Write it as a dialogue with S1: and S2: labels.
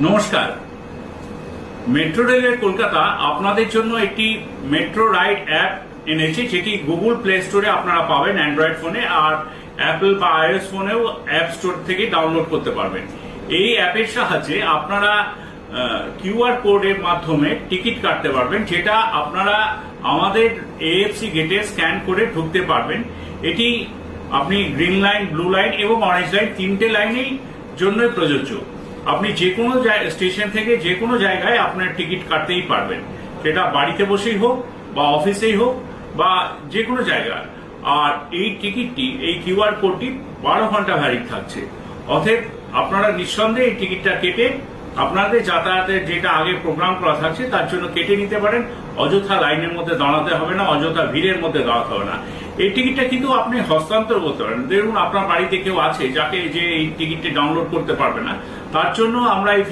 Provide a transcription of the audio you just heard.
S1: নমস্কার। মেট্রো রেলের কলকাতা আপনাদের জন্য একটি মেট্রো রাইড অ্যাপ এনেছে, যেটি গুগল প্লে স্টোরে আপনারা পাবেন অ্যান্ড্রয়েড ফোনে, আর অ্যাপল বা আইওএস ফোনেও অ্যাপ স্টোর থেকে ডাউনলোড করতে পারবেন। এই অ্যাপের সাহায্যে আপনারা কিউআর কোডের মাধ্যমে টিকিট কাটতে পারবেন, যেটা আপনারা আমাদের এএফসি গেটে স্ক্যান করে ঢুকতে পারবেন। এটি আপনি গ্রিন লাইন, ব্লু লাইন এবং অরেঞ্জ লাইন তিনটে লাইনেই জন্যই প্রযোজ্য। আপনি যে কোনো স্টেশন থেকে যে কোনো জায়গায় আপনার টিকিট কাটতেই পারবেন, সেটা বাড়িতে বসেই হোক বা অফিসেই হোক বা যে কোনো জায়গায়। আর এই টিকিটটি, এই কিউআর কোডটি 12 ঘন্টা ভ্যালিড থাকছে। অতএব আপনারা নিঃসন্দেহে এই টিকিটটা কেটে আপনাদের যাতায়াতের যেটা আগে প্রোগ্রাম করা থাকছে তার জন্য কেটে নিতে পারেন। অযথা লাইনের মধ্যে দাঁড়াতে হবে না, অযথা ভিড়ের মধ্যে দাঁড়াতে হবে না। এই টিকিটটা কিন্তু আপনি হস্তান্তর করতে পারেন। দেখুন, আপনার বাড়িতে কেউ আছে যাকে যে এই টিকিটটি ডাউনলোড করতে পারবে না, তার জন্য আমরা এই